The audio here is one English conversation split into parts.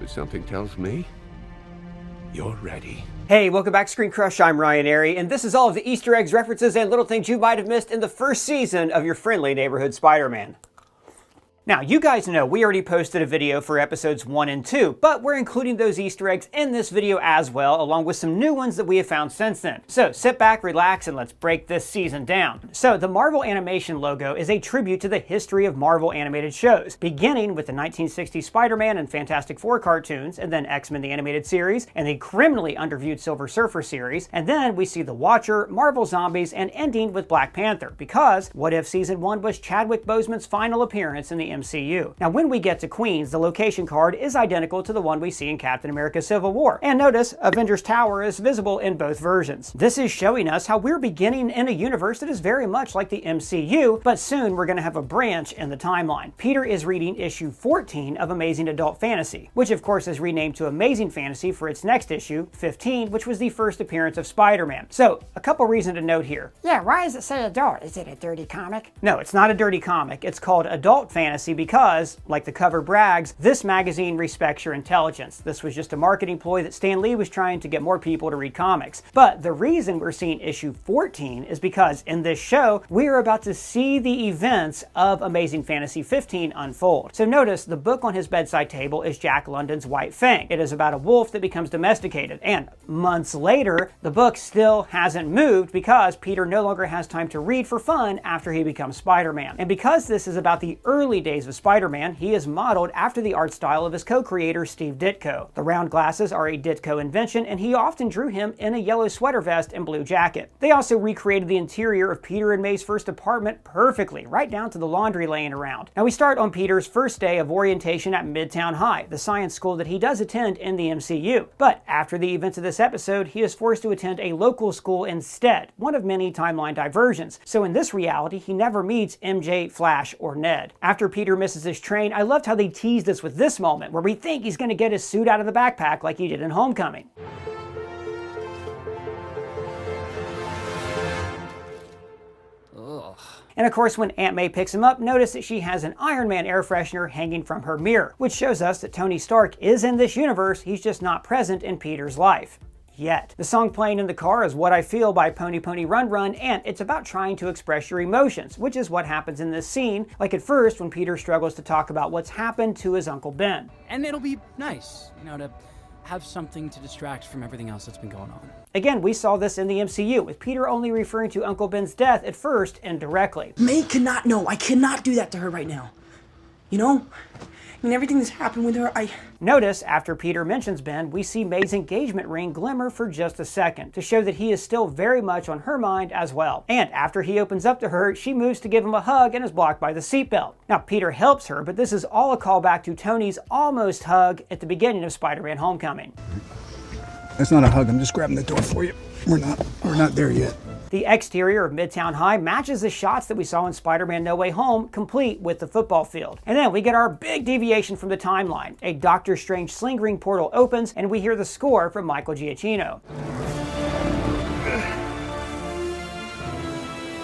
but something tells me you're ready. Hey, welcome back to ScreenCrush. I'm Ryan Airy, and this is all of the Easter eggs, references, and little things you might have missed in the first season of your friendly neighborhood Spider-Man. Now, you guys know we already posted a video for episodes 1 and 2, but we're including those Easter eggs in this video as well, along with some new ones that we have found since then. So sit back, relax, and let's break this season down. So the Marvel Animation logo is a tribute to the history of Marvel animated shows, beginning with the 1960s Spider-Man and Fantastic Four cartoons, and then X-Men the Animated Series, and the criminally underviewed Silver Surfer series, and then we see The Watcher, Marvel Zombies, and ending with Black Panther, because What If Season 1 was Chadwick Boseman's final appearance in the MCU. Now, when we get to Queens, the location card is identical to the one we see in Captain America Civil War. And notice, Avengers Tower is visible in both versions. This is showing us how we're beginning in a universe that is very much like the MCU, but soon we're going to have a branch in the timeline. Peter is reading issue 14 of Amazing Adult Fantasy, which of course is renamed to Amazing Fantasy for its next issue, 15, which was the first appearance of Spider-Man. So, a couple reasons to note here. Yeah, why does it say adult? Is it a dirty comic? No, it's not a dirty comic. It's called Adult Fantasy because, like the cover brags, this magazine respects your intelligence. This was just a marketing ploy that Stan Lee was trying to get more people to read comics. But the reason we're seeing issue 14 is because in this show, we are about to see the events of Amazing Fantasy 15 unfold. So notice the book on his bedside table is Jack London's White Fang. It is about a wolf that becomes domesticated. And months later, the book still hasn't moved because Peter no longer has time to read for fun after he becomes Spider-Man. And because this is about the early days of Spider-Man, he is modeled after the art style of his co-creator Steve Ditko. The round glasses are a Ditko invention, and he often drew him in a yellow sweater vest and blue jacket. They also recreated the interior of Peter and May's first apartment perfectly, right down to the laundry laying around. Now we start on Peter's first day of orientation at Midtown High, the science school that he does attend in the MCU. But after the events of this episode, he is forced to attend a local school instead, one of many timeline diversions. So in this reality, he never meets MJ, Flash, or Ned. After Peter misses his train, I loved how they teased us with this moment where we think he's going to get his suit out of the backpack like he did in Homecoming. Ugh. And of course, when Aunt May picks him up, notice that she has an Iron Man air freshener hanging from her mirror, which shows us that Tony Stark is in this universe, he's just not present in Peter's life. Yet. The song playing in the car is What I Feel by Pony Pony Run Run, and it's about trying to express your emotions, which is what happens in this scene, like at first when Peter struggles to talk about what's happened to his Uncle Ben. And it'll be nice, to have something to distract from everything else that's been going on. Again, we saw this in the MCU, with Peter only referring to Uncle Ben's death at first indirectly. May cannot know. I cannot do that to her right now. Everything that's happened with her, Notice, after Peter mentions Ben, we see May's engagement ring glimmer for just a second, to show that he is still very much on her mind as well. And after he opens up to her, she moves to give him a hug and is blocked by the seatbelt. Now, Peter helps her, but this is all a callback to Tony's almost hug at the beginning of Spider-Man Homecoming. That's not a hug, I'm just grabbing the door for you. We're not there yet. The exterior of Midtown High matches the shots that we saw in Spider-Man No Way Home, complete with the football field. And then we get our big deviation from the timeline. A Doctor Strange sling ring portal opens, and we hear the score from Michael Giacchino.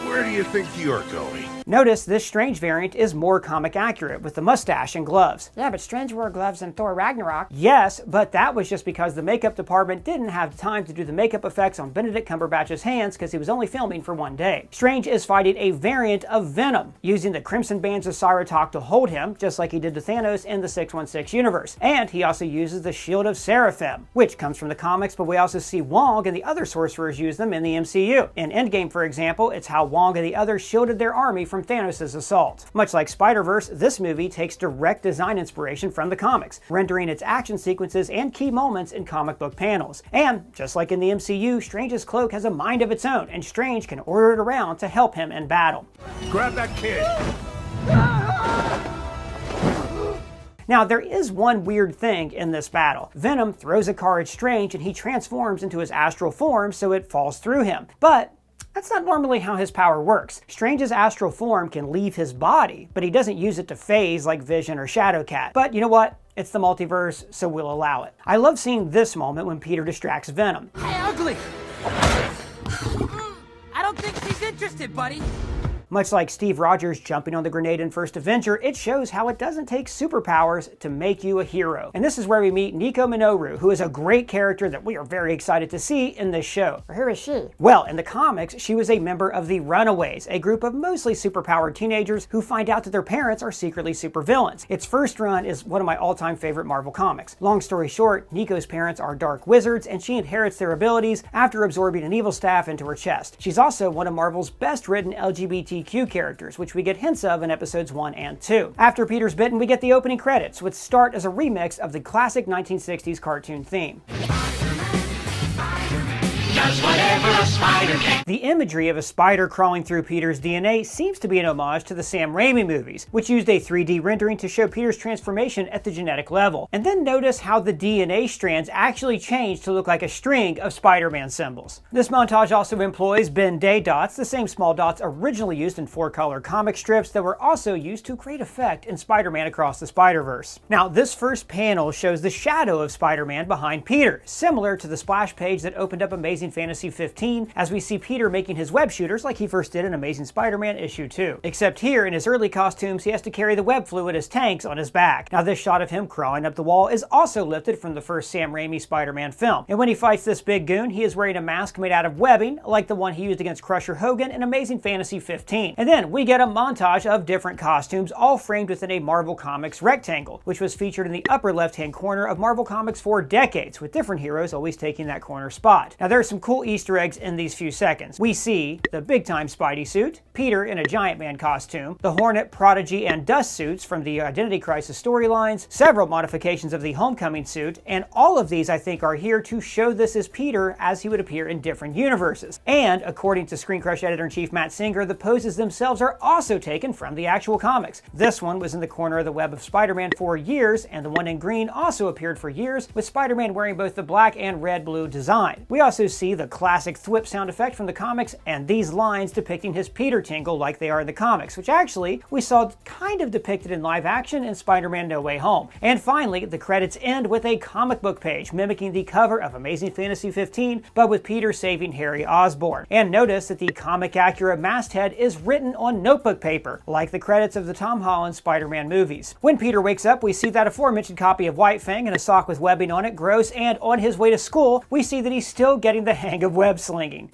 Where do you think you're going? Notice this Strange variant is more comic accurate, with the mustache and gloves. Yeah, but Strange wore gloves in Thor Ragnarok. Yes, but that was just because the makeup department didn't have time to do the makeup effects on Benedict Cumberbatch's hands because he was only filming for one day. Strange is fighting a variant of Venom, using the Crimson Bands of Cyrotalk to hold him, just like he did to Thanos in the 616 universe. And he also uses the Shield of Seraphim, which comes from the comics, but we also see Wong and the other sorcerers use them in the MCU. In Endgame, for example, it's how Wong and the others shielded their army from Thanos' assault. Much like Spider-Verse, this movie takes direct design inspiration from the comics, rendering its action sequences and key moments in comic book panels. And, just like in the MCU, Strange's cloak has a mind of its own, and Strange can order it around to help him in battle. Grab that kid! Now, there is one weird thing in this battle. Venom throws a car at Strange and he transforms into his astral form so it falls through him. But that's not normally how his power works. Strange's astral form can leave his body, but he doesn't use it to phase like Vision or Shadowcat. But you know what? It's the multiverse, so we'll allow it. I love seeing this moment when Peter distracts Venom. Hey, Ugly! I don't think she's interested, buddy. Much like Steve Rogers jumping on the grenade in First Avenger, it shows how it doesn't take superpowers to make you a hero. And this is where we meet Nico Minoru, who is a great character that we are very excited to see in this show. Who is she? Well, in the comics, she was a member of the Runaways, a group of mostly superpowered teenagers who find out that their parents are secretly supervillains. Its first run is one of my all-time favorite Marvel comics. Long story short, Nico's parents are dark wizards, and she inherits their abilities after absorbing an evil staff into her chest. She's also one of Marvel's best-written LGBTQ characters, which we get hints of in episodes 1 and 2. After Peter's bitten, we get the opening credits, which start as a remix of the classic 1960s cartoon theme. The imagery of a spider crawling through Peter's DNA seems to be an homage to the Sam Raimi movies, which used a 3D rendering to show Peter's transformation at the genetic level. And then notice how the DNA strands actually change to look like a string of Spider-Man symbols. This montage also employs Ben-Day dots, the same small dots originally used in 4-color comic strips that were also used to great effect in Spider-Man Across the Spider-Verse. Now, this first panel shows the shadow of Spider-Man behind Peter, similar to the splash page that opened up Amazing Fantasy 15, as we see Peter making his web shooters like he first did in Amazing Spider-Man issue 2. Except here, in his early costumes, he has to carry the web fluid as tanks on his back. Now, this shot of him crawling up the wall is also lifted from the first Sam Raimi Spider-Man film. And when he fights this big goon, he is wearing a mask made out of webbing, like the one he used against Crusher Hogan in Amazing Fantasy 15. And then we get a montage of different costumes, all framed within a Marvel Comics rectangle, which was featured in the upper left-hand corner of Marvel Comics for decades, with different heroes always taking that corner spot. Now, there are some cool Easter eggs in these few seconds. We see the big-time Spidey suit, Peter in a Giant Man costume, the Hornet, Prodigy, and Dust suits from the Identity Crisis storylines, several modifications of the Homecoming suit, and all of these I think are here to show this is Peter as he would appear in different universes. And according to ScreenCrush editor-in-chief Matt Singer, the poses themselves are also taken from the actual comics. This one was in the corner of the web of Spider-Man for years, and the one in green also appeared for years, with Spider-Man wearing both the black and red-blue design. We also see the classic thwip sound effect from the comics and these lines depicting his Peter tingle like they are in the comics, which actually we saw kind of depicted in live action in Spider-Man No Way Home. And finally, the credits end with a comic book page mimicking the cover of Amazing Fantasy 15, but with Peter saving Harry Osborn. And notice that the comic accurate masthead is written on notebook paper, like the credits of the Tom Holland Spider-Man movies. When Peter wakes up, we see that aforementioned copy of White Fang and a sock with webbing on it grows, and on his way to school, we see that he's still getting the hang of web slinging.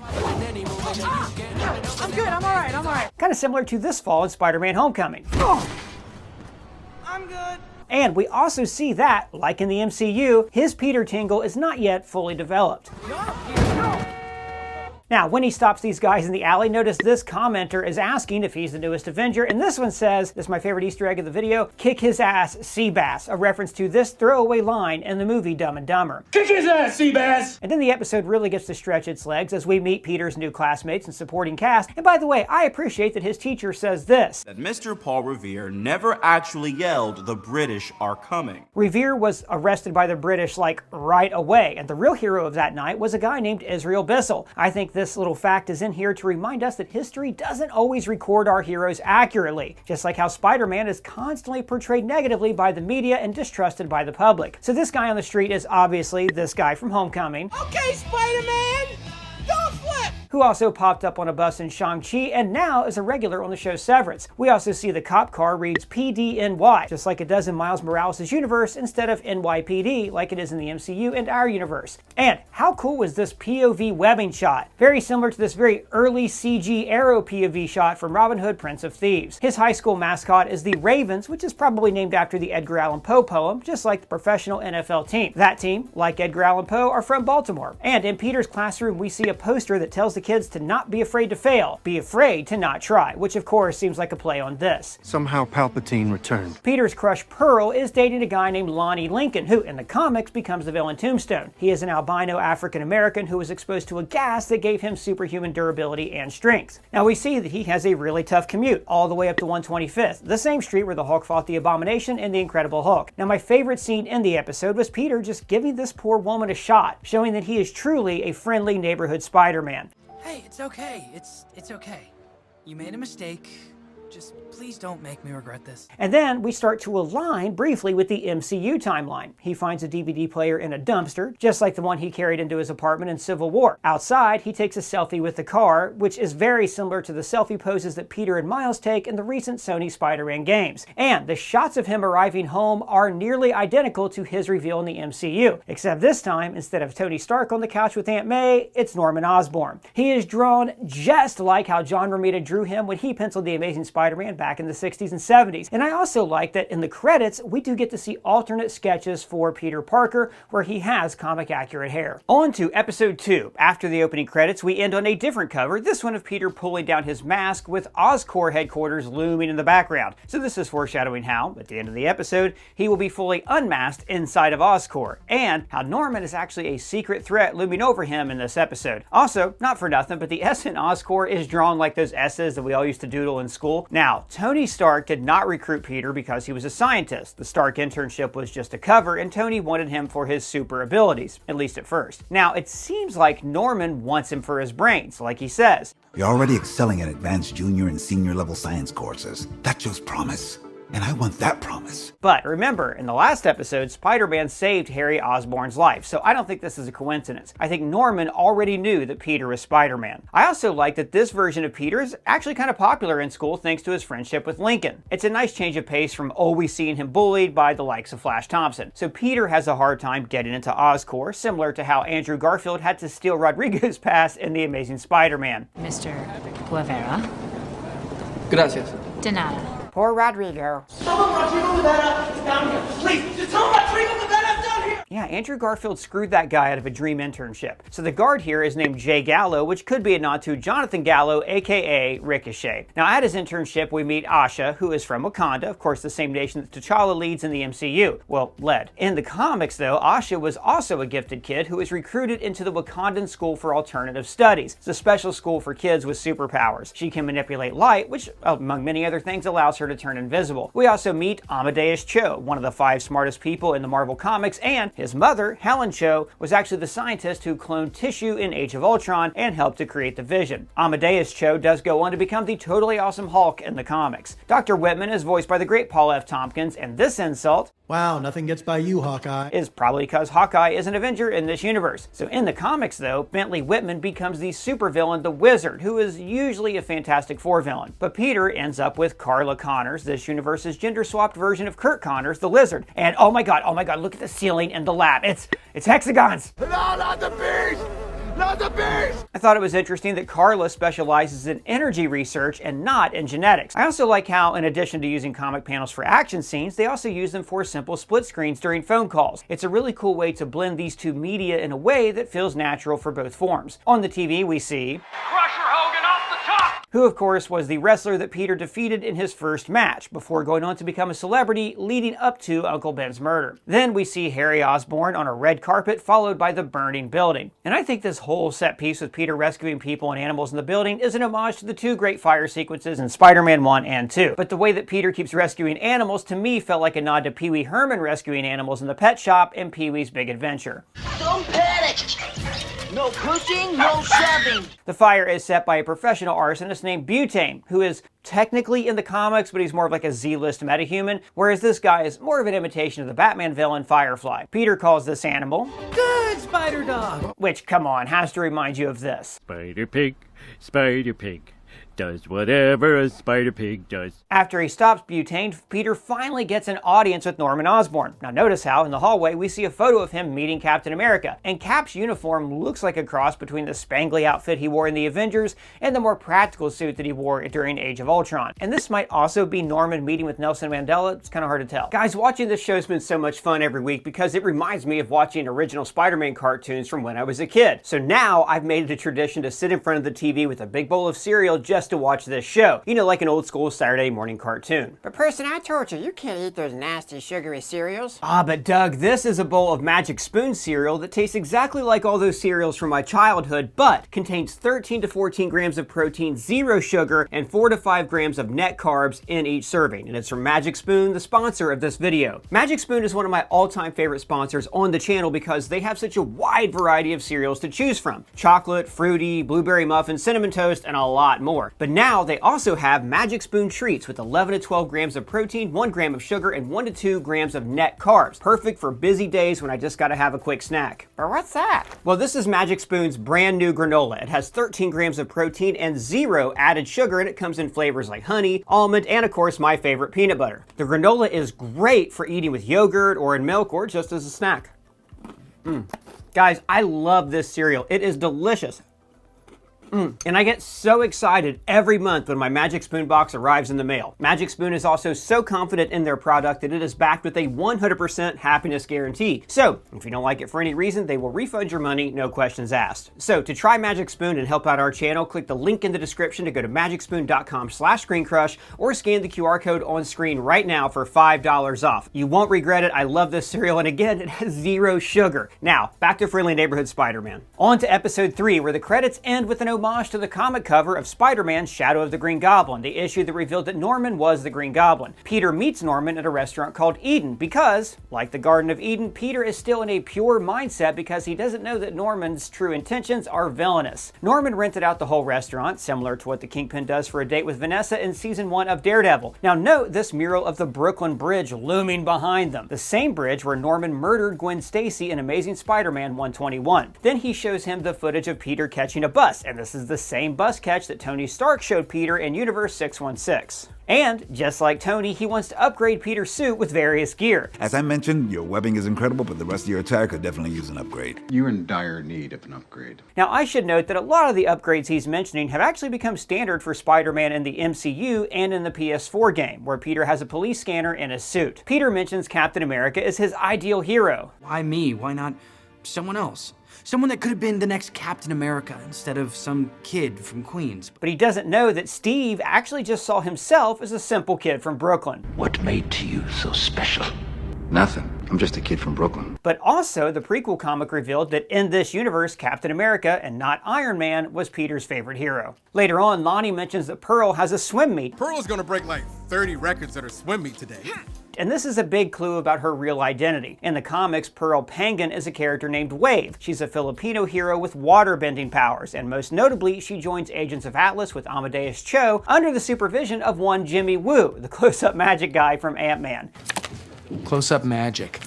I'm good, I'm alright. Kind of similar to this fall in Spider-Man Homecoming. I'm good. And we also see that, like in the MCU, his Peter tingle is not yet fully developed. Now, when he stops these guys in the alley, notice this commenter is asking if he's the newest Avenger, and this one says, this is my favorite Easter egg of the video, "Kick his ass, Seabass," a reference to this throwaway line in the movie Dumb and Dumber. Kick his ass, Seabass! And then the episode really gets to stretch its legs as we meet Peter's new classmates and supporting cast. And by the way, I appreciate that his teacher says this. That Mr. Paul Revere never actually yelled, "The British are coming." Revere was arrested by the British like right away, and the real hero of that night was a guy named Israel Bissell. I think this little fact is in here to remind us that history doesn't always record our heroes accurately, just like how Spider-Man is constantly portrayed negatively by the media and distrusted by the public. So this guy on the street is obviously this guy from Homecoming. Okay, Spider-Man! Don't flip! Who also popped up on a bus in Shang-Chi and now is a regular on the show Severance. We also see the cop car reads PDNY, just like it does in Miles Morales' universe instead of NYPD like it is in the MCU and our universe. And how cool was this POV webbing shot? Very similar to this very early CG Arrow POV shot from Robin Hood, Prince of Thieves. His high school mascot is the Ravens, which is probably named after the Edgar Allan Poe poem, just like the professional NFL team. That team, like Edgar Allan Poe, are from Baltimore. And in Peter's classroom, we see a poster that tells the kids to not be afraid to fail, be afraid to not try, which of course seems like a play on this. Somehow Palpatine returned. Peter's crush Pearl is dating a guy named Lonnie Lincoln, who in the comics becomes the villain Tombstone. He is an albino African-American who was exposed to a gas that gave him superhuman durability and strength. Now we see that he has a really tough commute all the way up to 125th, the same street where the Hulk fought the Abomination in The Incredible Hulk. Now my favorite scene in the episode was Peter just giving this poor woman a shot, showing that he is truly a friendly neighborhood Spider-Man. Hey, it's okay. It's okay. You made a mistake. Just Please don't make me regret this. And then we start to align briefly with the MCU timeline. He finds a DVD player in a dumpster, just like the one he carried into his apartment in Civil War. Outside, he takes a selfie with the car, which is very similar to the selfie poses that Peter and Miles take in the recent Sony Spider-Man games. And the shots of him arriving home are nearly identical to his reveal in the MCU, except this time, instead of Tony Stark on the couch with Aunt May, it's Norman Osborn. He is drawn just like how John Romita drew him when he penciled the Amazing Spider-Man back in the 60s and 70s. And I also like that in the credits, we do get to see alternate sketches for Peter Parker, where he has comic-accurate hair. On to episode 2. After the opening credits, we end on a different cover, this one of Peter pulling down his mask with Oscorp headquarters looming in the background. So this is foreshadowing how, at the end of the episode, he will be fully unmasked inside of Oscorp, and how Norman is actually a secret threat looming over him in this episode. Also, not for nothing, but the S in Oscorp is drawn like those S's that we all used to doodle in school. Now, Tony Stark did not recruit Peter because he was a scientist. The Stark internship was just a cover, and Tony wanted him for his super abilities, at least at first. Now, it seems like Norman wants him for his brains, like he says. You're already excelling at advanced junior and senior level science courses. That shows promise. And I want that promise. But remember, in the last episode, Spider-Man saved Harry Osborn's life, so I don't think this is a coincidence. I think Norman already knew that Peter was Spider-Man. I also like that this version of Peter is actually kind of popular in school thanks to his friendship with Lincoln. It's a nice change of pace from always seeing him bullied by the likes of Flash Thompson. So Peter has a hard time getting into Oscorp, similar to how Andrew Garfield had to steal Rodrigo's pass in The Amazing Spider-Man. Mr. Guevara. Gracias. De nada. Poor Rodrigo. Tell him Rodrigo Rivera is down here. Please, just tell him Rodrigo Rivera is down here. Yeah, Andrew Garfield screwed that guy out of a dream internship. So the guard here is named Jay Gallo, which could be a nod to Jonathan Gallo, aka Ricochet. Now at his internship, we meet Asha, who is from Wakanda, of course the same nation that T'Challa leads in the MCU. Well, led. In the comics though, Asha was also a gifted kid who was recruited into the Wakandan School for Alternative Studies. It's a special school for kids with superpowers. She can manipulate light, which among many other things allows her to turn invisible. We also meet Amadeus Cho, one of the 5 smartest people in the Marvel Comics, and his mother, Helen Cho, was actually the scientist who cloned tissue in Age of Ultron and helped to create the Vision. Amadeus Cho does go on to become the totally awesome Hulk in the comics. Dr. Whitman is voiced by the great Paul F. Tompkins, and this insult, wow, nothing gets by you, Hawkeye, is probably because Hawkeye is an Avenger in this universe. So in the comics though, Bentley Whitman becomes the supervillain, the Wizard, who is usually a Fantastic Four villain. But Peter ends up with Carla Connors, this universe's gender-swapped version of Kurt Connors, the Lizard. And oh my god, look at the ceiling and the lab. It's hexagons! No, not the beast! Not the beast! I thought it was interesting that Carla specializes in energy research and not in genetics. I also like how, in addition to using comic panels for action scenes, they also use them for simple split screens during phone calls. It's a really cool way to blend these two media in a way that feels natural for both forms. On the TV, we see Crusher Hogan off the top! who of course was the wrestler that Peter defeated in his first match, before going on to become a celebrity leading up to Uncle Ben's murder. Then we see Harry Osborn on a red carpet, followed by the burning building. And I think this whole set piece with Peter rescuing people and animals in the building is an homage to the 2 great fire sequences in Spider-Man 1 and 2. But the way that Peter keeps rescuing animals to me felt like a nod to Pee Wee Herman rescuing animals in the pet shop in Pee-wee's Big Adventure. Don't panic! No pushing, no shoving! The fire is set by a professional arsonist named Butane, who is technically in the comics, but he's more of like a Z-list metahuman, whereas this guy is more of an imitation of the Batman villain Firefly. Peter calls this animal Good Spider Dog! which, come on, has to remind you of this. Spider Pig does whatever a Spider Pig does. After he stops Butane, Peter finally gets an audience with Norman Osborn. Now notice how in the hallway we see a photo of him meeting Captain America, and Cap's uniform looks like a cross between the spangly outfit he wore in the Avengers and the more practical suit that he wore during Age of Ultron. And this might also be Norman meeting with Nelson Mandela. It's kind of hard to tell. Guys, watching this show's been so much fun every week because it reminds me of watching original Spider-Man cartoons from when I was a kid. So now I've made it a tradition to sit in front of the TV with a big bowl of cereal just to watch this show. You know, like an old school Saturday morning cartoon. But person, I told you can't eat those nasty sugary cereals. Ah, but Doug, this is a bowl of Magic Spoon cereal that tastes exactly like all those cereals from my childhood, but contains 13 to 14 grams of protein, 0 sugar, and 4 to 5 grams of net carbs in each serving. And it's from Magic Spoon, the sponsor of this video. Magic Spoon is one of my all-time favorite sponsors on the channel because they have such a wide variety of cereals to choose from. Chocolate, fruity, blueberry muffin, cinnamon toast, and a lot more. But now they also have Magic Spoon treats with 11 to 12 grams of protein, 1 gram of sugar, and 1 to 2 grams of net carbs. Perfect for busy days when I just gotta have a quick snack. But what's that? Well, this is Magic Spoon's brand new granola. It has 13 grams of protein and 0 added sugar, and it comes in flavors like honey, almond, and of course my favorite, peanut butter. The granola is great for eating with yogurt or in milk or just as a snack. Guys, I love this cereal. It is delicious. And I get so excited every month when my Magic Spoon box arrives in the mail. Magic Spoon is also so confident in their product that it is backed with a 100% happiness guarantee. So, if you don't like it for any reason, they will refund your money, no questions asked. So, to try Magic Spoon and help out our channel, click the link in the description to go to magicspoon.com/ScreenCrush or scan the QR code on screen right now for $5 off. You won't regret it. I love this cereal, and again, it has 0 sugar. Now, back to Friendly Neighborhood Spider-Man. On to episode 3, where the credits end with an homage to the comic cover of Spider-Man's Shadow of the Green Goblin, the issue that revealed that Norman was the Green Goblin. Peter meets Norman at a restaurant called Eden because, like the Garden of Eden, Peter is still in a pure mindset because he doesn't know that Norman's true intentions are villainous. Norman rented out the whole restaurant, similar to what the Kingpin does for A Date with Vanessa in season 1 of Daredevil. Now note this mural of the Brooklyn Bridge looming behind them, the same bridge where Norman murdered Gwen Stacy in Amazing Spider-Man 121. Then he shows him the footage of Peter catching a bus, and this is the same bus catch that Tony Stark showed Peter in Universe 616. And, just like Tony, he wants to upgrade Peter's suit with various gear. As I mentioned, your webbing is incredible, but the rest of your attire could definitely use an upgrade. You're in dire need of an upgrade. Now, I should note that a lot of the upgrades he's mentioning have actually become standard for Spider-Man in the MCU and in the PS4 game, where Peter has a police scanner in his suit. Peter mentions Captain America as his ideal hero. Why me? Why not someone else? Someone that could have been the next Captain America instead of some kid from Queens. But he doesn't know that Steve actually just saw himself as a simple kid from Brooklyn. What made you so special? Nothing. I'm just a kid from Brooklyn. But also, the prequel comic revealed that in this universe, Captain America, and not Iron Man, was Peter's favorite hero. Later on, Lonnie mentions that Pearl has a swim meet. Pearl's gonna break like 30 records at her swim meet today. And this is a big clue about her real identity. In the comics, Pearl Pangan is a character named Wave. She's a Filipino hero with water-bending powers, and most notably, she joins Agents of Atlas with Amadeus Cho under the supervision of one Jimmy Woo, the close-up magic guy from Ant-Man. Close-up magic.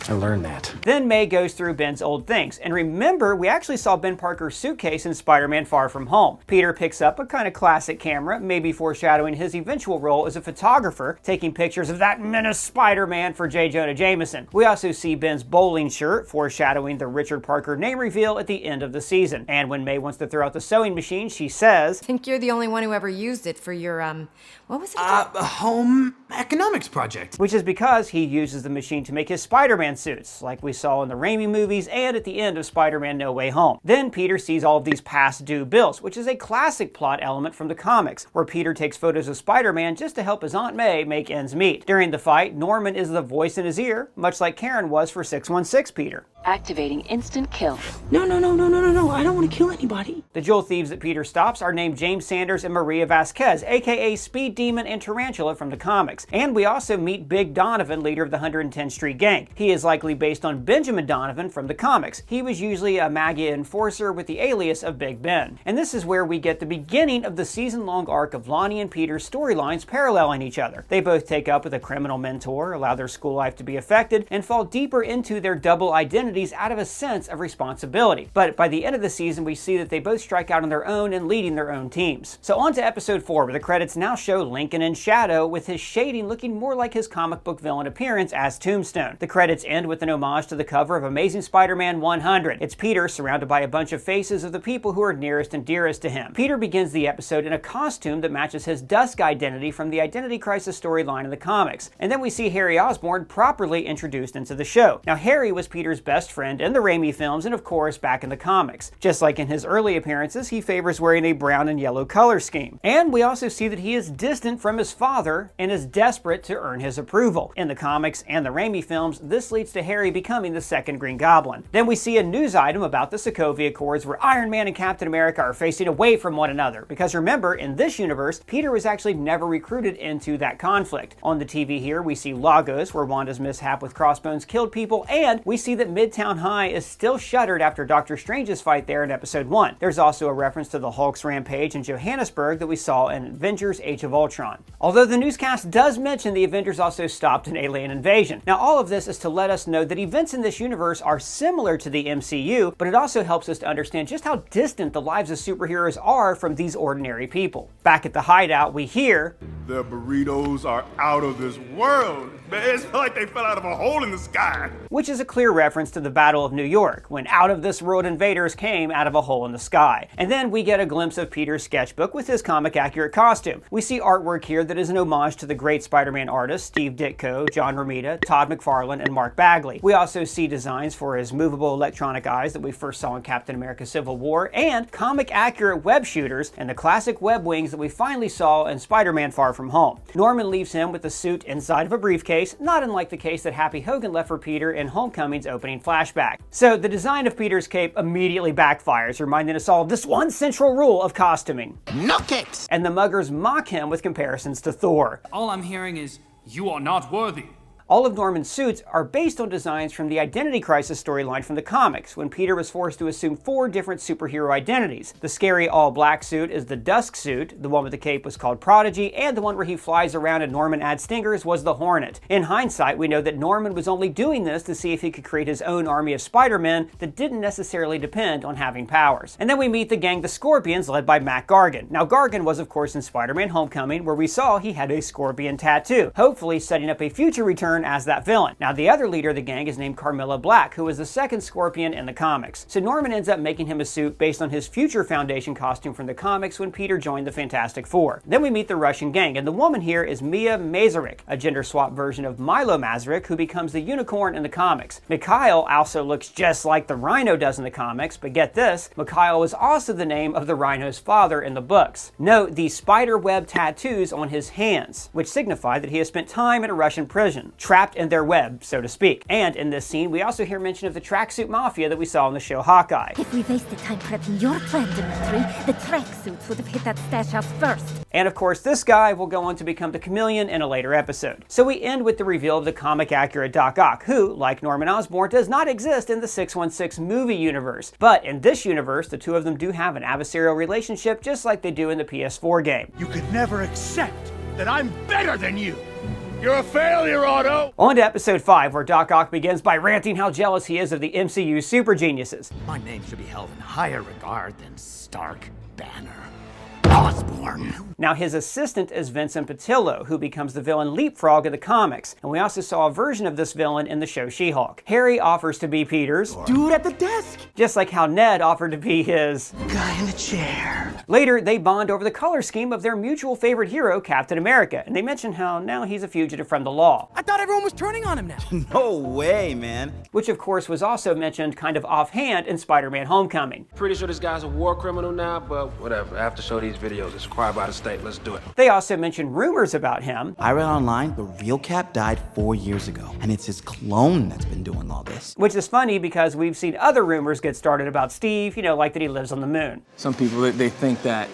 I learned that. Then May goes through Ben's old things. And remember, we actually saw Ben Parker's suitcase in Spider-Man Far From Home. Peter picks up a kind of classic camera, maybe foreshadowing his eventual role as a photographer, taking pictures of that menace Spider-Man for J. Jonah Jameson. We also see Ben's bowling shirt, foreshadowing the Richard Parker name reveal at the end of the season. And when May wants to throw out the sewing machine, she says, I think you're the only one who ever used it for your, what was it? A home economics project. Which is because he uses the machine to make his Spider-Man suits, like we saw in the Raimi movies and at the end of Spider-Man No Way Home. Then Peter sees all of these past due bills, which is a classic plot element from the comics, where Peter takes photos of Spider-Man just to help his Aunt May make ends meet. During the fight, Norman is the voice in his ear, much like Karen was for 616 Peter. Activating instant kill. No, I don't want to kill anybody. The jewel thieves that Peter stops are named James Sanders and Maria Vasquez, aka Speed Demon and Tarantula from the comics. And we also meet Big Donovan, leader of the 110th Street Gang. He is likely based on Benjamin Donovan from the comics. He was usually a Magia enforcer with the alias of Big Ben. And this is where we get the beginning of the season-long arc of Lonnie and Peter's storylines paralleling each other. They both take up with a criminal mentor, allow their school life to be affected, and fall deeper into their double identities out of a sense of responsibility. But by the end of the season, we see that they both strike out on their own and leading their own teams. So on to episode 4, where the credits now show Lincoln in shadow, with his shading looking more like his comic book villain appearance as Tombstone. The credits end with an homage to the cover of Amazing Spider-Man 100. It's Peter surrounded by a bunch of faces of the people who are nearest and dearest to him. Peter begins the episode in a costume that matches his Dusk identity from the Identity Crisis storyline in the comics. And then we see Harry Osborn properly introduced into the show. Now, Harry was Peter's best friend in the Raimi films and of course back in the comics. Just like in his early appearances, he favors wearing a brown and yellow color scheme. And we also see that he is distant from his father and is desperate to earn his approval. In the comics and the Raimi films, this leads to Harry becoming the second Green Goblin. Then we see a news item about the Sokovia Accords where Iron Man and Captain America are facing away from one another. Because remember, in this universe, Peter was actually never recruited into that conflict. On the TV here, we see Lagos, where Wanda's mishap with Crossbones killed people, and we see that Midtown High is still shuttered after Doctor Strange's fight there in episode 1. There's also a reference to the Hulk's rampage in Johannesburg that we saw in Avengers Age of Ultron. Although the newscast does mention the Avengers also stopped an alien invasion. Now all of this is to let us know that events in this universe are similar to the MCU, but it also helps us to understand just how distant the lives of superheroes are from these ordinary people. Back at the hideout, we hear, "The burritos are out of this world. Man, it's like they fell out of a hole in the sky." Which is a clear reference to the Battle of New York, when out-of-this-world invaders came out of a hole in the sky. And then we get a glimpse of Peter's sketchbook with his comic-accurate costume. We see artwork here that is an homage to the great Spider-Man artists Steve Ditko, John Romita, Todd McFarlane, and Mark Bagley. We also see designs for his movable electronic eyes that we first saw in Captain America Civil War, and comic-accurate web shooters and the classic web wings that we finally saw in Spider-Man Far From Home. Norman leaves him with the suit inside of a briefcase, not unlike the case that Happy Hogan left for Peter in Homecoming's opening flashback. So the design of Peter's cape immediately backfires, reminding us all of this one central rule of costuming. No capes! And the muggers mock him with comparisons to Thor. All I'm hearing is, "You are not worthy." All of Norman's suits are based on designs from the Identity Crisis storyline from the comics, when Peter was forced to assume 4 different superhero identities. The scary all-black suit is the Dusk suit, the one with the cape was called Prodigy, and the one where he flies around and Norman adds stingers was the Hornet. In hindsight, we know that Norman was only doing this to see if he could create his own army of Spider-Men that didn't necessarily depend on having powers. And then we meet the gang, the Scorpions, led by Mac Gargan. Now Gargan was of course in Spider-Man Homecoming, where we saw he had a scorpion tattoo, hopefully setting up a future return as that villain. Now the other leader of the gang is named Carmilla Black, who was the second Scorpion in the comics. So Norman ends up making him a suit based on his future Foundation costume from the comics when Peter joined the Fantastic Four. Then we meet the Russian gang, and the woman here is Mia Masaryk, a gender swap version of Milo Masaryk, who becomes the Unicorn in the comics. Mikhail also looks just like the Rhino does in the comics, but get this, Mikhail was also the name of the Rhino's father in the books. Note the spider web tattoos on his hands, which signify that he has spent time in a Russian prison, trapped in their web, so to speak. And in this scene, we also hear mention of the tracksuit mafia that we saw in the show Hawkeye. If we wasted time prepping your plan, Dimitri, the tracksuits would have hit that stash house first. And of course, this guy will go on to become the Chameleon in a later episode. So we end with the reveal of the comic-accurate Doc Ock, who, like Norman Osborn, does not exist in the 616 movie universe. But in this universe, the two of them do have an adversarial relationship, just like they do in the PS4 game. You could never accept that I'm better than you. You're a failure, Otto! On to episode 5, where Doc Ock begins by ranting how jealous he is of the MCU super geniuses. My name should be held in higher regard than Stark, Banner, Osborn. Now his assistant is Vincent Patillo, who becomes the villain Leapfrog in the comics, and we also saw a version of this villain in the show She-Hulk. Harry offers to be Peter's dude at the desk, just like how Ned offered to be his guy in the chair. Later, they bond over the color scheme of their mutual favorite hero, Captain America, and they mention how now he's a fugitive from the law. I thought everyone was turning on him now. No way, man. Which of course was also mentioned kind of offhand in Spider-Man Homecoming. Pretty sure this guy's a war criminal now, but whatever. I have to show these videos. It's required by the state. Let's do it. They also mentioned rumors about him. I read online the real Cap died 4 years ago, and it's his clone that's been doing all this. Which is funny because we've seen other rumors get started about Steve, you know, like that he lives on the moon. Some people, they think that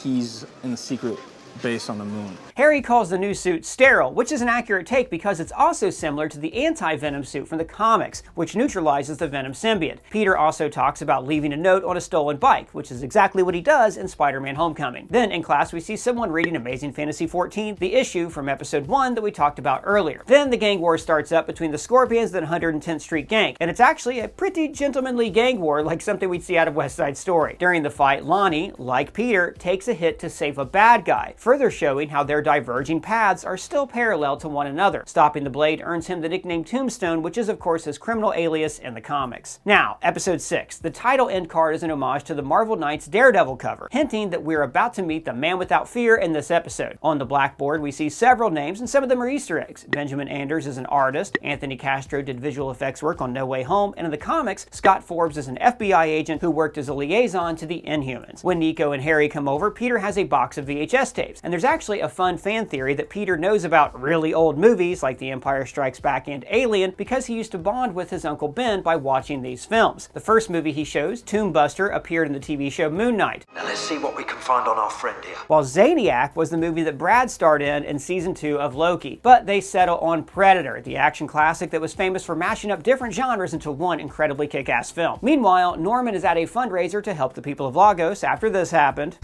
he's in the secret base on the moon. Harry calls the new suit sterile, which is an accurate take because it's also similar to the anti-Venom suit from the comics, which neutralizes the Venom symbiote. Peter also talks about leaving a note on a stolen bike, which is exactly what he does in Spider-Man Homecoming. Then in class we see someone reading Amazing Fantasy 14, the issue from episode 1 that we talked about earlier. Then the gang war starts up between the Scorpions and the 110th Street Gang, and it's actually a pretty gentlemanly gang war like something we'd see out of West Side Story. During the fight, Lonnie, like Peter, takes a hit to save a bad guy, further showing how their diverging paths are still parallel to one another. Stopping the blade earns him the nickname Tombstone, which is of course his criminal alias in the comics. Now, episode 6. The title end card is an homage to the Marvel Knights Daredevil cover, hinting that we're about to meet the Man Without Fear in this episode. On the blackboard, we see several names, and some of them are Easter eggs. Benjamin Anders is an artist, Anthony Castro did visual effects work on No Way Home, and in the comics, Scott Forbes is an FBI agent who worked as a liaison to the Inhumans. When Nico and Harry come over, Peter has a box of VHS tapes. decades. And there's actually a fun fan theory that Peter knows about really old movies like The Empire Strikes Back and Alien because he used to bond with his Uncle Ben by watching these films. The first movie he shows, Tomb Buster, appeared in the TV show Moon Knight. Now let's see what we can find on our friend here. While Zaniac was the movie that Brad starred in season 2 of Loki. But they settle on Predator, the action classic that was famous for mashing up different genres into one incredibly kick-ass film. Meanwhile, Norman is at a fundraiser to help the people of Lagos after this happened.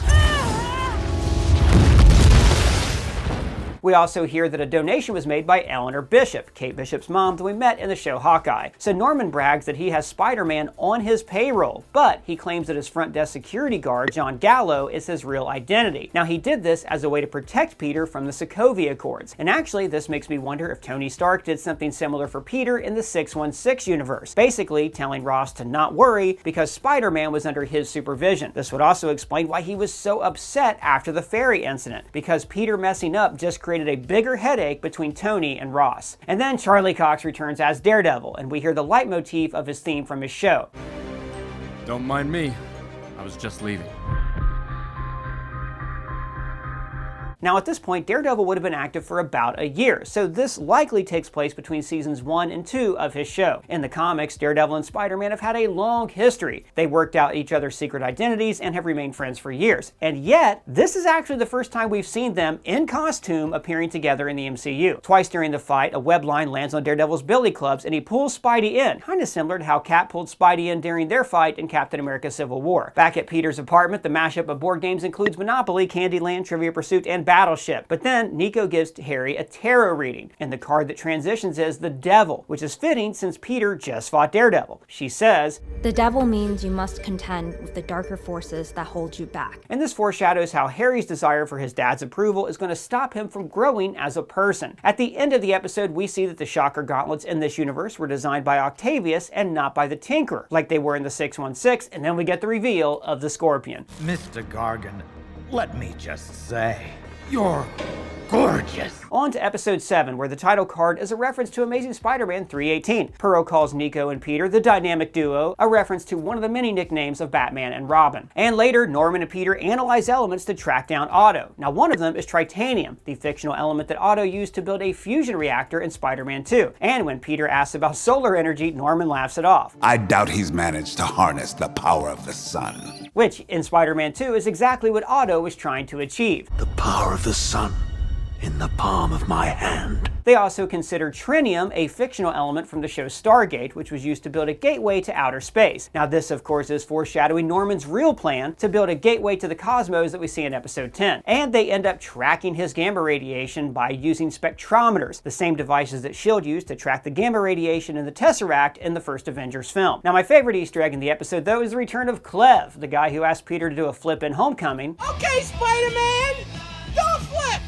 We also hear that a donation was made by Eleanor Bishop, Kate Bishop's mom that we met in the show Hawkeye. So Norman brags that he has Spider-Man on his payroll, but he claims that his front desk security guard, John Gallo, is his real identity. Now he did this as a way to protect Peter from the Sokovia Accords. And actually this makes me wonder if Tony Stark did something similar for Peter in the 616 universe, basically telling Ross to not worry because Spider-Man was under his supervision. This would also explain why he was so upset after the ferry incident, because Peter messing up just created a bigger headache between Tony and Ross. And then Charlie Cox returns as Daredevil, and we hear the leitmotif of his theme from his show. Don't mind me. I was just leaving. Now at this point, Daredevil would have been active for about a year, so this likely takes place between seasons 1 and 2 of his show. In the comics, Daredevil and Spider-Man have had a long history. They worked out each other's secret identities and have remained friends for years. And yet, this is actually the first time we've seen them in costume appearing together in the MCU. Twice during the fight, a web line lands on Daredevil's billy clubs and he pulls Spidey in, kind of similar to how Cap pulled Spidey in during their fight in Captain America Civil War. Back at Peter's apartment, the mashup of board games includes Monopoly, Candyland, Trivia Pursuit, and Battleship. But then Nico gives Harry a tarot reading, and the card that transitions is the Devil, which is fitting since Peter just fought Daredevil. She says, "The devil means you must contend with the darker forces that hold you back." And this foreshadows how Harry's desire for his dad's approval is going to stop him from growing as a person. At the end of the episode, we see that the Shocker gauntlets in this universe were designed by Octavius and not by the Tinkerer, like they were in the 616, and then we get the reveal of the Scorpion. Mr. Gargan, let me just say, you're gorgeous. On to episode 7, where the title card is a reference to Amazing Spider-Man 318. Pearl calls Nico and Peter the dynamic duo, a reference to one of the many nicknames of Batman and Robin. And later, Norman and Peter analyze elements to track down Otto. Now one of them is tritanium, the fictional element that Otto used to build a fusion reactor in Spider-Man 2. And when Peter asks about solar energy, Norman laughs it off. I doubt he's managed to harness the power of the sun. Which, in Spider-Man 2, is exactly what Otto was trying to achieve. The power of the sun in the palm of my hand. They also consider trinium a fictional element from the show Stargate, which was used to build a gateway to outer space. Now this, of course, is foreshadowing Norman's real plan to build a gateway to the cosmos that we see in episode 10. And they end up tracking his gamma radiation by using spectrometers, the same devices that S.H.I.E.L.D. used to track the gamma radiation in the Tesseract in the first Avengers film. Now my favorite Easter egg in the episode, though, is the return of Cleve, the guy who asked Peter to do a flip in Homecoming. Okay, Spider-Man! Don't flip!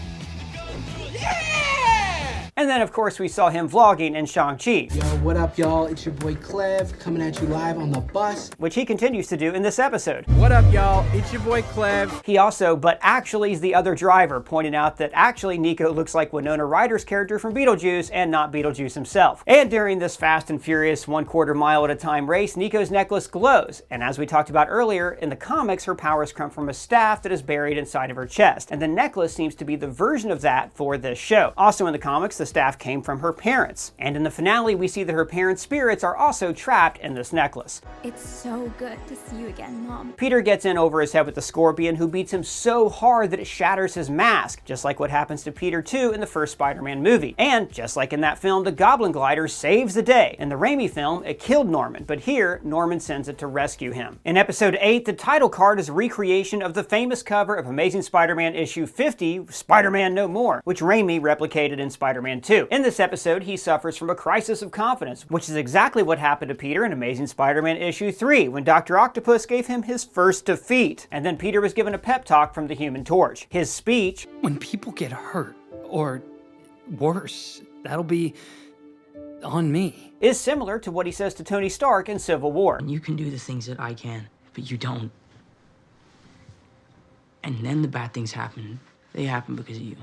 And then, of course, we saw him vlogging in Shang-Chi. Yo, what up, y'all? It's your boy Cleve coming at you live on the bus. Which he continues to do in this episode. What up, y'all? It's your boy Cleve. He also, but actually is the other driver, pointing out that actually Nico looks like Winona Ryder's character from Beetlejuice and not Beetlejuice himself. And during this fast and furious 1/4 mile at a time race, Nico's necklace glows. And as we talked about earlier, in the comics, her powers come from a staff that is buried inside of her chest. And the necklace seems to be the version of that for this show. Also in the comics, the staff came from her parents. And in the finale, we see that her parents' spirits are also trapped in this necklace. It's so good to see you again, Mom. Peter gets in over his head with the Scorpion, who beats him so hard that it shatters his mask, just like what happens to Peter too in the first Spider-Man movie. And just like in that film, the Goblin Glider saves the day. In the Raimi film, it killed Norman, but here, Norman sends it to rescue him. In episode 8, the title card is a recreation of the famous cover of Amazing Spider-Man issue 50, Spider-Man No More, which Raimi replicated in Spider-Man 2. In this episode, he suffers from a crisis of confidence, which is exactly what happened to Peter in Amazing Spider-Man issue 3, when Dr. Octopus gave him his first defeat. And then Peter was given a pep talk from the Human Torch. His speech, "When people get hurt, or worse, that'll be on me," is similar to what he says to Tony Stark in Civil War. You can do the things that I can, but you don't. And then the bad things happen. They happen because of you.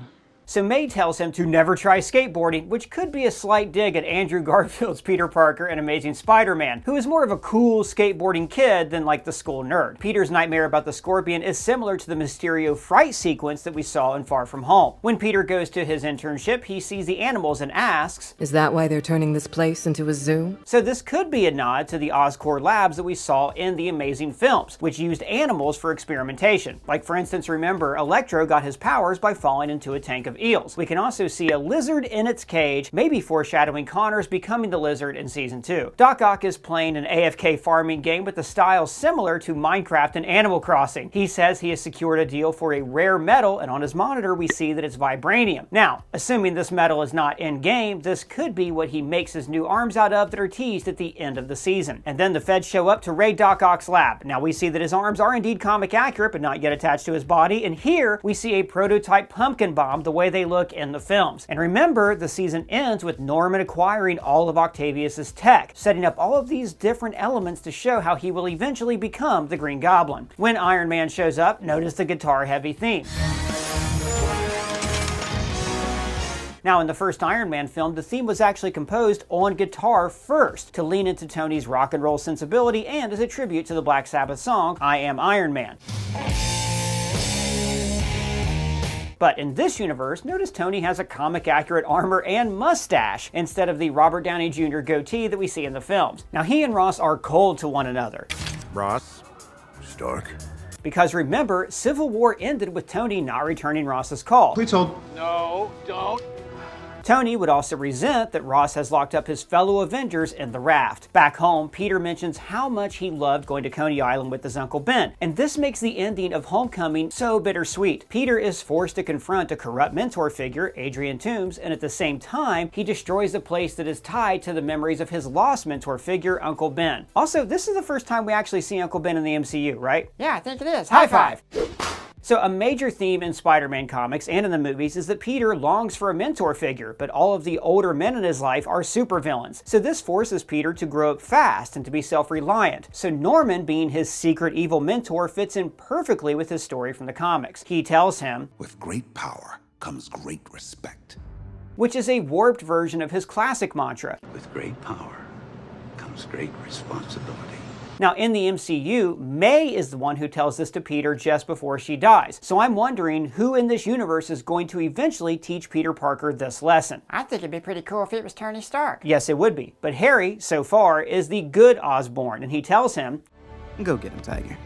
So May tells him to never try skateboarding, which could be a slight dig at Andrew Garfield's Peter Parker in Amazing Spider-Man, who is more of a cool skateboarding kid than like the school nerd. Peter's nightmare about the Scorpion is similar to the Mysterio fright sequence that we saw in Far From Home. When Peter goes to his internship, he sees the animals and asks, "Is that why they're turning this place into a zoo?" So this could be a nod to the Oscorp labs that we saw in the Amazing films, which used animals for experimentation. Like for instance, remember, Electro got his powers by falling into a tank of eels. We can also see a lizard in its cage, maybe foreshadowing Connors becoming the lizard in season 2. Doc Ock is playing an AFK farming game with a style similar to Minecraft and Animal Crossing. He says he has secured a deal for a rare metal, and on his monitor we see that it's vibranium. Now, assuming this metal is not in-game, this could be what he makes his new arms out of that are teased at the end of the season. And then the feds show up to raid Doc Ock's lab. Now we see that his arms are indeed comic accurate, but not yet attached to his body, and here we see a prototype pumpkin bomb the way they look in the films. And remember, the season ends with Norman acquiring all of Octavius's tech, setting up all of these different elements to show how he will eventually become the Green Goblin. When Iron Man shows up, notice the guitar-heavy theme. Now, in the first Iron Man film, the theme was actually composed on guitar first, to lean into Tony's rock and roll sensibility and as a tribute to the Black Sabbath song, I Am Iron Man. But in this universe, notice Tony has a comic-accurate armor and mustache instead of the Robert Downey Jr. goatee that we see in the films. Now, he and Ross are cold to one another. Ross? Stark? Because remember, Civil War ended with Tony not returning Ross's call. Please hold. No, don't. Tony would also resent that Ross has locked up his fellow Avengers in the raft. Back home, Peter mentions how much he loved going to Coney Island with his Uncle Ben, and this makes the ending of Homecoming so bittersweet. Peter is forced to confront a corrupt mentor figure, Adrian Toomes, and at the same time, he destroys a place that is tied to the memories of his lost mentor figure, Uncle Ben. Also, this is the first time we actually see Uncle Ben in the MCU, right? Yeah, I think it is. High five! So a major theme in Spider-Man comics and in the movies is that Peter longs for a mentor figure, but all of the older men in his life are supervillains. So this forces Peter to grow up fast and to be self-reliant. So Norman, being his secret evil mentor, fits in perfectly with his story from the comics. He tells him, "With great power comes great respect," which is a warped version of his classic mantra. With great power comes great responsibility. Now, in the MCU, May is the one who tells this to Peter just before she dies. So I'm wondering who in this universe is going to eventually teach Peter Parker this lesson. I think it'd be pretty cool if it was Tony Stark. Yes, it would be. But Harry, so far, is the good Osborn, and he tells him, "Go get him, Tiger."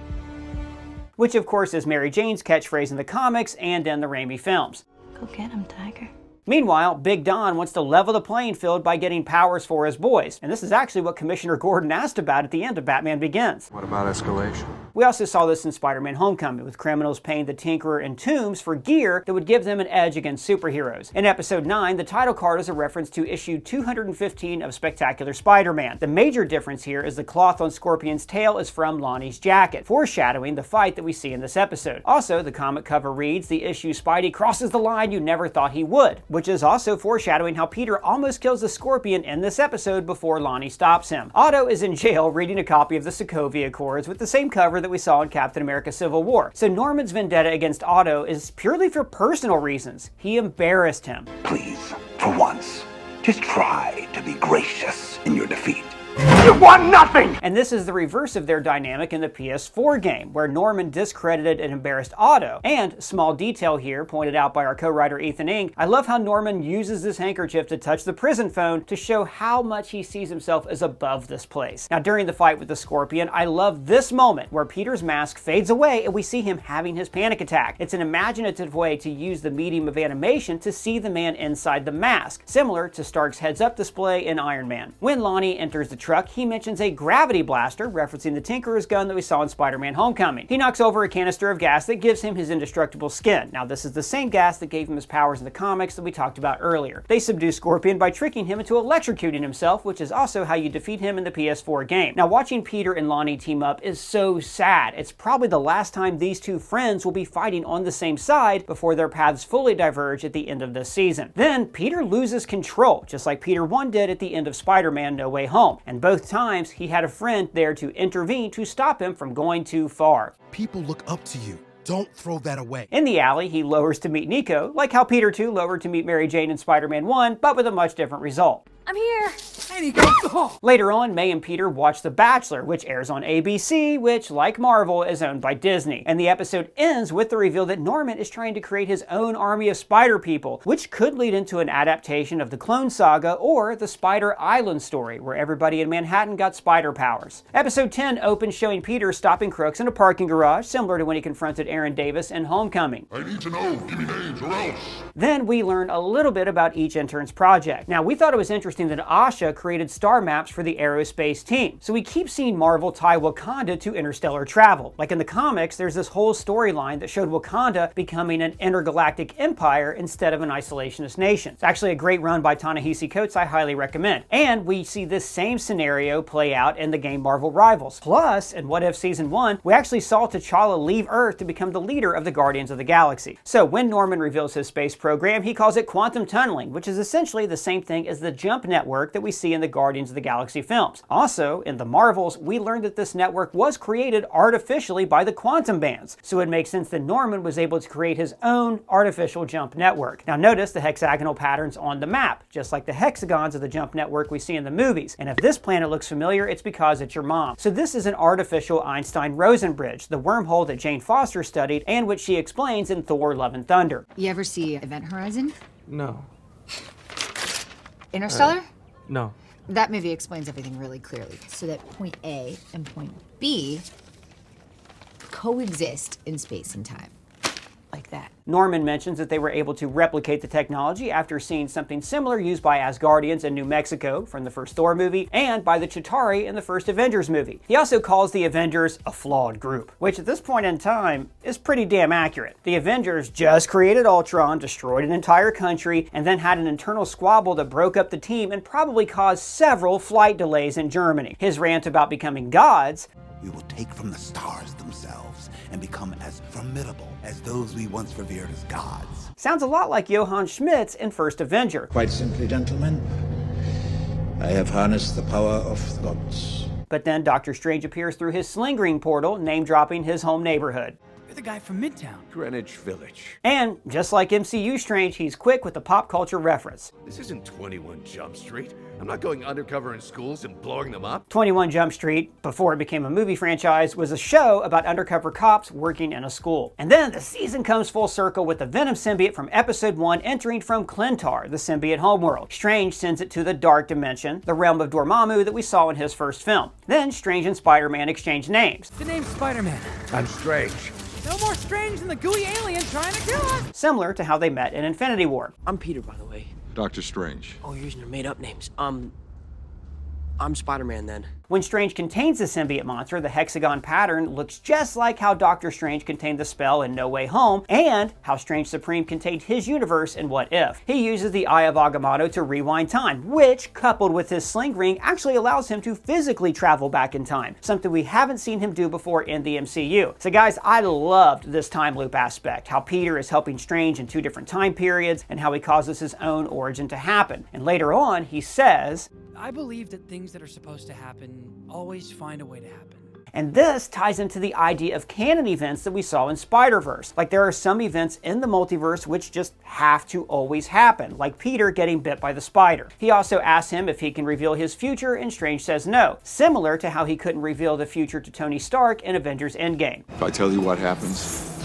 Which of course is Mary Jane's catchphrase in the comics and in the Raimi films. Go get him, Tiger. Meanwhile, Big Don wants to level the playing field by getting powers for his boys, and this is actually what Commissioner Gordon asked about at the end of Batman Begins. What about escalation? We also saw this in Spider-Man Homecoming, with criminals paying the Tinkerer and Toomes for gear that would give them an edge against superheroes. In Episode 9, the title card is a reference to issue 215 of Spectacular Spider-Man. The major difference here is the cloth on Scorpion's tail is from Lonnie's jacket, foreshadowing the fight that we see in this episode. Also, the comic cover reads, "The issue Spidey crosses the line you never thought he would," which is also foreshadowing how Peter almost kills the Scorpion in this episode before Lonnie stops him. Otto is in jail reading a copy of the Sokovia Accords with the same cover that we saw in Captain America Civil War. So Norman's vendetta against Otto is purely for personal reasons. He embarrassed him. Please, for once, just try to be gracious in your defeat. You want nothing! And this is the reverse of their dynamic in the PS4 game, where Norman discredited and embarrassed Otto. And, small detail here, pointed out by our co-writer Ethan Eng, I love how Norman uses this handkerchief to touch the prison phone to show how much he sees himself as above this place. Now, during the fight with the Scorpion, I love this moment where Peter's mask fades away and we see him having his panic attack. It's an imaginative way to use the medium of animation to see the man inside the mask, similar to Stark's heads-up display in Iron Man. When Lonnie enters the truck, he mentions a gravity blaster, referencing the Tinkerer's gun that we saw in Spider-Man Homecoming. He knocks over a canister of gas that gives him his indestructible skin. Now, this is the same gas that gave him his powers in the comics that we talked about earlier. They subdue Scorpion by tricking him into electrocuting himself, which is also how you defeat him in the PS4 game. Now, watching Peter and Lonnie team up is so sad. It's probably the last time these two friends will be fighting on the same side before their paths fully diverge at the end of this season. Then, Peter loses control, just like Peter 1 did at the end of Spider-Man No Way Home. And both times, he had a friend there to intervene to stop him from going too far. People look up to you. Don't throw that away. In the alley, he lowers to meet Nico, like how Peter 2 lowered to meet Mary Jane in Spider-Man 1, but with a much different result. I'm here. Hey, Nico. Later on, May and Peter watch The Bachelor, which airs on ABC, which, like Marvel, is owned by Disney. And the episode ends with the reveal that Norman is trying to create his own army of spider people, which could lead into an adaptation of the Clone Saga or the Spider Island story, where everybody in Manhattan got spider powers. Episode 10 opens showing Peter stopping crooks in a parking garage, similar to when he confronted Aaron Davis in Homecoming. I need to know, give me names or else. Then we learn a little bit about each intern's project. Now, we thought it was interesting that Asha created star maps for the aerospace team. So we keep seeing Marvel tie Wakanda to interstellar travel. Like in the comics, there's this whole storyline that showed Wakanda becoming an intergalactic empire instead of an isolationist nation. It's actually a great run by Ta-Nehisi Coates I highly recommend. And we see this same scenario play out in the game Marvel Rivals. Plus, in What If Season 1, we actually saw T'Challa leave Earth to become the leader of the Guardians of the Galaxy. So when Norman reveals his space program, he calls it quantum tunneling, which is essentially the same thing as the jump network that we see in the Guardians of the Galaxy films. Also, in the Marvels, we learned that this network was created artificially by the quantum bands, so it makes sense that Norman was able to create his own artificial jump network. Now notice the hexagonal patterns on the map, just like the hexagons of the jump network we see in the movies. And if this planet looks familiar, it's because it's your mom. So this is an artificial Einstein-Rosen bridge, the wormhole that Jane Foster studied and which she explains in Thor: Love and Thunder. You ever see Event Horizon? No. Interstellar? No. That movie explains everything really clearly, so that point A and point B coexist in space and time. Like that. Norman mentions that they were able to replicate the technology after seeing something similar used by Asgardians in New Mexico from the first Thor movie and by the Chitauri in the first Avengers movie. He also calls the Avengers a flawed group, which at this point in time is pretty damn accurate. The Avengers just created Ultron, destroyed an entire country, and then had an internal squabble that broke up the team and probably caused several flight delays in Germany. His rant about becoming gods: we will take from the stars themselves and become as formidable as those we once revered as gods. Sounds a lot like Johann Schmidt's in First Avenger. Quite simply, gentlemen, I have harnessed the power of the gods. But then Doctor Strange appears through his sling ring portal, name-dropping his home neighborhood. You're the guy from Midtown. Greenwich Village. And, just like MCU Strange, he's quick with the pop culture reference. This isn't 21 Jump Street. I'm not going undercover in schools and blowing them up. 21 Jump Street, before it became a movie franchise, was a show about undercover cops working in a school. And then the season comes full circle with the Venom symbiote from Episode 1 entering from Clintar, the symbiote homeworld. Strange sends it to the Dark Dimension, the realm of Dormammu that we saw in his first film. Then Strange and Spider-Man exchange names. The name's Spider-Man. I'm Strange. No more Strange than the gooey alien trying to kill us! Similar to how they met in Infinity War. I'm Peter, by the way. Doctor Strange. Oh, you're using your made-up names. I'm Spider-Man then. When Strange contains the symbiote monster, the hexagon pattern looks just like how Doctor Strange contained the spell in No Way Home, and how Strange Supreme contained his universe in What If. He uses the Eye of Agamotto to rewind time, which, coupled with his sling ring, actually allows him to physically travel back in time, something we haven't seen him do before in the MCU. So guys, I loved this time loop aspect, how Peter is helping Strange in two different time periods, and how he causes his own origin to happen. And later on, he says, I believe that things that are supposed to happen always find a way to happen. And this ties into the idea of canon events that we saw in Spider-Verse. Like there are some events in the multiverse which just have to always happen, like Peter getting bit by the spider. He also asks him if he can reveal his future, and Strange says no, similar to how he couldn't reveal the future to Tony Stark in Avengers Endgame. If I tell you what happens,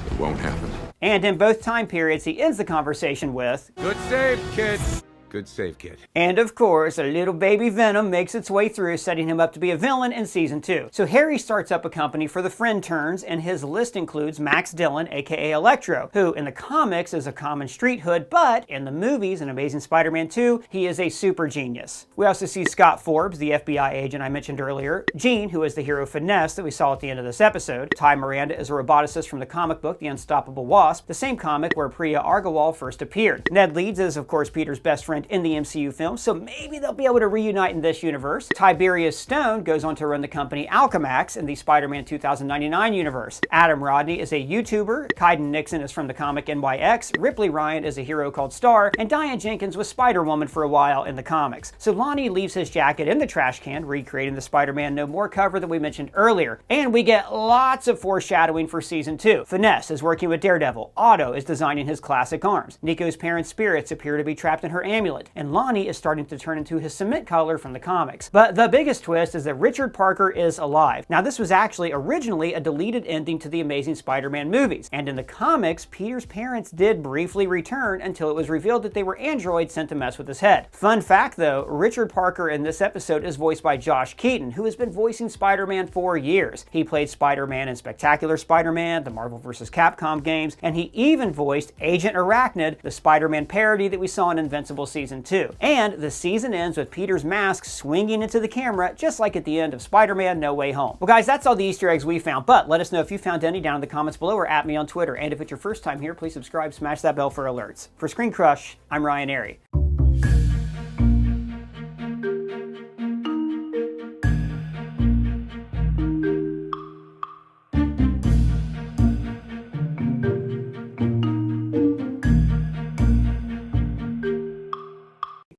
it won't happen. And in both time periods, he ends the conversation with, Good save, kid. Good save, kid. And of course, a little baby Venom makes its way through, setting him up to be a villain in Season 2. So Harry starts up a company for the Friend Turns, and his list includes Max Dillon, aka Electro, who in the comics is a common street hood, but in the movies in Amazing Spider-Man 2, he is a super genius. We also see Scott Forbes, the FBI agent I mentioned earlier, Jean, who is the hero Finesse that we saw at the end of this episode. Ty Miranda is a roboticist from the comic book The Unstoppable Wasp, the same comic where Priya Argawal first appeared. Ned Leeds is, of course, Peter's best friend joined in the MCU film, so maybe they'll be able to reunite in this universe. Tiberius Stone goes on to run the company Alchemax in the Spider-Man 2099 universe. Adam Rodney is a YouTuber, Kaiden Nixon is from the comic NYX, Ripley Ryan is a hero called Star, and Diane Jenkins was Spider-Woman for a while in the comics. So Lonnie leaves his jacket in the trash can, recreating the Spider-Man No More cover that we mentioned earlier. And we get lots of foreshadowing for season 2. Finesse is working with Daredevil, Otto is designing his classic arms, Nico's parents' spirits appear to be trapped in her amulet, and Lonnie is starting to turn into his cement color from the comics. But the biggest twist is that Richard Parker is alive. Now this was actually originally a deleted ending to the Amazing Spider-Man movies, and in the comics, Peter's parents did briefly return until it was revealed that they were androids sent to mess with his head. Fun fact though, Richard Parker in this episode is voiced by Josh Keaton, who has been voicing Spider-Man for years. He played Spider-Man in Spectacular Spider-Man, the Marvel vs. Capcom games, and he even voiced Agent Arachnid, the Spider-Man parody that we saw in Invincible Season 2. And the season ends with Peter's mask swinging into the camera, just like at the end of Spider-Man No Way Home. Well guys, that's all the Easter eggs we found, but let us know if you found any down in the comments below or at me on Twitter. And if it's your first time here, please subscribe, smash that bell for alerts. For ScreenCrush, I'm Ryan Airy.